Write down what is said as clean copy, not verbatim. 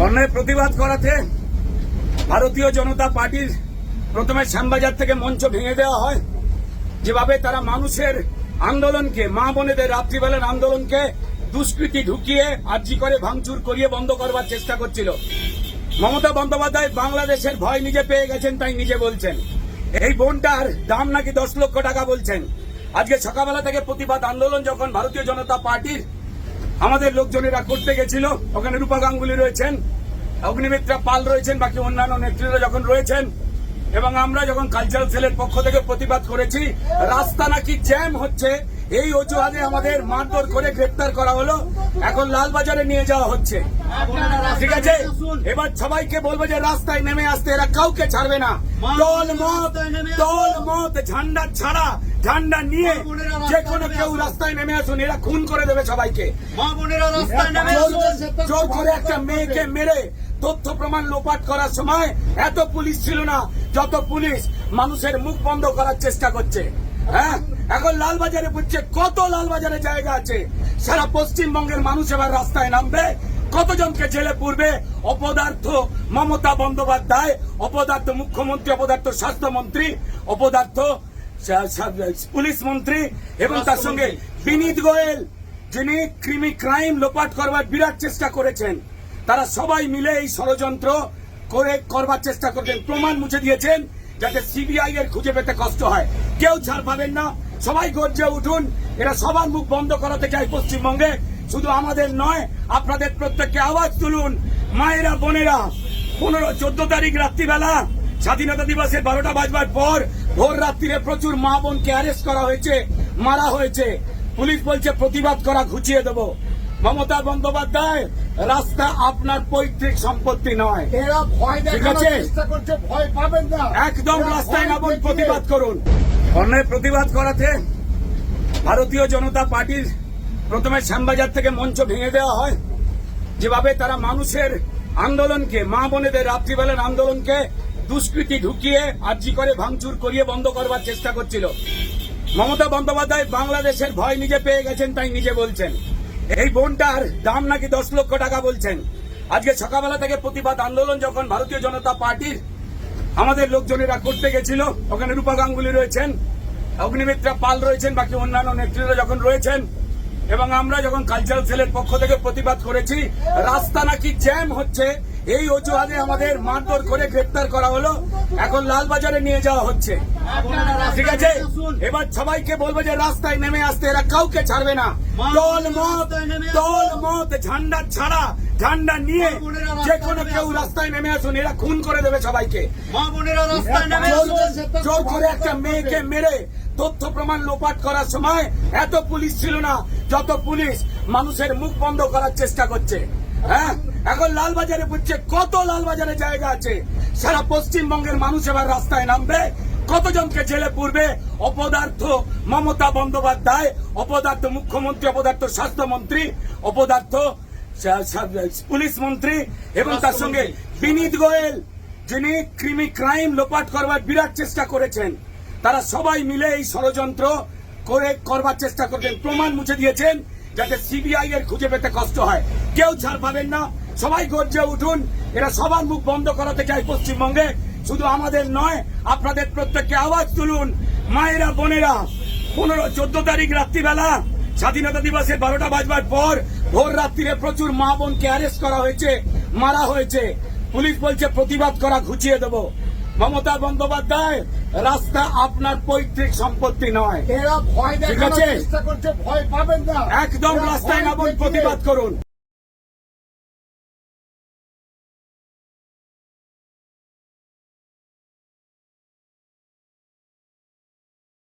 অন্যায় প্রতিবাদ করাতে ভারতীয় জনতা পার্টির প্রথমে শ্যামবাজার থেকে মঞ্চ ভেঙে দেওয়া হয়। যেভাবে তারা মানুষের আন্দোলনকে, মা বোনেদের রাত্রিবেলার আন্দোলনকে দুষ্কৃতি ঢুকিয়ে আর্জি করে ভাঙচুর করিয়ে বন্ধ করবার চেষ্টা করছিল। মমতা বন্দ্যোপাধ্যায় বাংলাদেশের ভয় নিজে পেয়ে গেছেন, তাই নিজে বলছেন এই বোনটার দাম নাকি 10 লক্ষ টাকা বলছেন। আজকে সকালবেলা থেকে প্রতিবাদ আন্দোলন যখন ভারতীয় জনতা পার্টির আমাদের লোকজনেরা করতে গেছিল, ওখানে রূপা গাঙ্গুলি রয়েছেন, অগ্নিমিত্রা পাল রয়েছেন, বাকি অন্যান্য নেতৃত্বরা যখন রয়েছেন, এবং আমরা যখন কালচারাল সেলের পক্ষ থেকে প্রতিবাদ করেছি, রাস্তা নাকি জ্যাম হচ্ছে এই অজুহাতে আমাদের মারধর করে গ্রেপ্তার করা হলো। এখন লালবাজারে নিয়ে যাওয়া হচ্ছে। ঠিক আছে, এবার সবাইকে বলবো যে রাস্তায় নেমে আসতে, এরা কাউকে ছাড়বে না। দল মত ঝান্ডা ছাড়া, ঝান্ডা নিয়ে যে কোনো কেউ রাস্তায় নেমে আসুন, এরা খুন করে দেবে সবাইকে। জোর করে একটা মেয়েকে মেরে তথ্য প্রমাণ লোপাট করার সময় এত পুলিশ ছিল না যত পুলিশ মানুষের মুখ বন্ধ করার চেষ্টা করছে। হ্যাঁ, এখন লালবাজারে বুঝছে কত লালবাজারে জায়গা আছে। সারা পশ্চিমবঙ্গের মানুষ এবার রাস্তায় নামবে, কতজনকে জেলে পুরবে। অপদার্থ মমতা বন্দ্যোপাধ্যায়, অপদার্থ মুখ্যমন্ত্রী, অপদার্থ স্বাস্থ্যমন্ত্রী, অপদার্থ পুলিশ মন্ত্রী এবং তার সঙ্গে বিনীত গোয়েল, যিনি ক্রাইম লোপাট করবার বিরাট চেষ্টা করেছেন, তারা সবাই মিলে এই ষড়যন্ত্র করে করবার চেষ্টা করছেন। প্রমাণ মুছে দিয়েছেন যাতে সিবিআই এর খুঁজে পেতে কষ্ট হয়। কেউ ছাড় পাবেন না, সবাই গর্জে উঠুন। এরা সবার মুখ বন্ধ করাতে চায় পশ্চিমবঙ্গে। শুধু আমাদের নয়, আপনাদের প্রত্যেককে আওয়াজ তুলুন। মায়েরা, বোনেরা, 15-14 তারিখ রাত্রিবেলা স্বাধীনতা দিবসের 12টা বাজবার পর ভোর রাত্রিরে প্রচুর মা বোনকে অ্যারেস্ট করা হয়েছে, মারা হয়েছে। পুলিশ বলছে প্রতিবাদ করা ঘুচিয়ে দেব। মমতা বন্দ্যোপাধ্যায়, রাস্তা আপনার পৈতৃক সম্পত্তি নয়। এরা ভয় দেখানোর চেষ্টা করছে, ভয় পাবেন না। একদম রাস্তায় নামুন, প্রতিবাদ করুন। অন্যায় প্রতিবাদ করাতে ভারতীয় জনতা পার্টির প্রথমে শ্যামবাজার থেকে মঞ্চ ভেঙে দেওয়া হয়। যেভাবে তারা মানুষের আন্দোলনকে, মা বোনেদের রাত্রিবেলার আন্দোলনকে দুষ্কৃতি ঢুকিয়ে আর্জি করে ভাঙচুর করিয়ে বন্ধ করবার চেষ্টা করছিল। মমতা বন্দ্যোপাধ্যায় বাংলাদেশের ভয় নিজে পেয়ে গেছেন, তাই নিজে বলছেন এই বোনটার দাম নাকি 10 লক্ষ টাকা বলছেন। আজকে সকালবেলা থেকে প্রতিবাদ আন্দোলন যখন ভারতীয় জনতা পার্টির আমাদের লোকজনেরা করতে গেছিল, ওখানে রূপা গাঙ্গুলি রয়েছেন, অগ্নিমিত্রা পাল রয়েছেন, বাকি অন্যান্য নেতৃত্বরা যখন রয়েছেন, এবং আমরা যখন কালচারাল সেলের পক্ষ থেকে প্রতিবাদ করেছি, রাস্তা নাকি জ্যাম হচ্ছে এই অজুহাতে আমাদের মারধর করে গ্রেপ্তার করা হলো। এখন লালবাজারে নিয়ে যাওয়া হচ্ছে। ঠিক আছে, এবার সবাইকে বলবো যে রাস্তায় নেমে আসতে, এরা কাউকে ছাড়বে না। দল মত ঝান্ডা ছাড়া, ঝান্ডা নিয়ে যে কোনো কেউ রাস্তায় নেমে আসুন, এরা খুন করে দেবে সবাইকে। জোর করে একটা মেয়েকে মেরে তথ্য প্রমাণ লোপাট করার সময় এত পুলিশ ছিল না যত পুলিশ মানুষের মুখ বন্ধ করার চেষ্টা করছে। হ্যাঁ, এখন লালবাজারে বুঝছে কত লালবাজারে জায়গা আছে। সারা পশ্চিমবঙ্গের মানুষ এবার রাস্তায় নামবে, কতজনকে জেলে পুরবে। অপদার্থ মমতা বন্দ্যোপাধ্যায়, অপদার্থ মুখ্যমন্ত্রী, অপদার্থ স্বাস্থ্যমন্ত্রী, অপদার্থ পুলিশ মন্ত্রী এবং তার সঙ্গে বিনীত গোয়েল, যিনি ক্রাইম লোপাট করবার বিরাট চেষ্টা করেছেন, তারা সবাই মিলে এই ষড়যন্ত্র করে করবার চেষ্টা করছেন। প্রমাণ মুছে দিয়েছেন যাতে সিবিআই এর খুঁজে পেতে কষ্ট হয়। কেউ ছাড় পাবেন না, সবাই গর্জে উঠুন। এরা সবার মুখ বন্ধ করাতে চায় পশ্চিমবঙ্গে। শুধু আমাদের নয়, আপনাদের প্রত্যেককে আওয়াজ তুলুন। মায়েরা, বোনেরা, 15-14 তারিখ রাত্রিবেলা স্বাধীনতা দিবসের 12টা বাজবার পর ভোর রাত্রিরে প্রচুর মা বোনকে অ্যারেস্ট করা হয়েছে, মারা হয়েছে। পুলিশ বলছে প্রতিবাদ করা ঘুচিয়ে দেব। মমতা বন্দ্যোপাধ্যায়, রাস্তা আপনার পৈতৃক সম্পত্তি নয়। এরা ভয় দেখানোর চেষ্টা করছে, ভয় পাবেন না। একদম রাস্তায় নামুন, প্রতিবাদ করুন।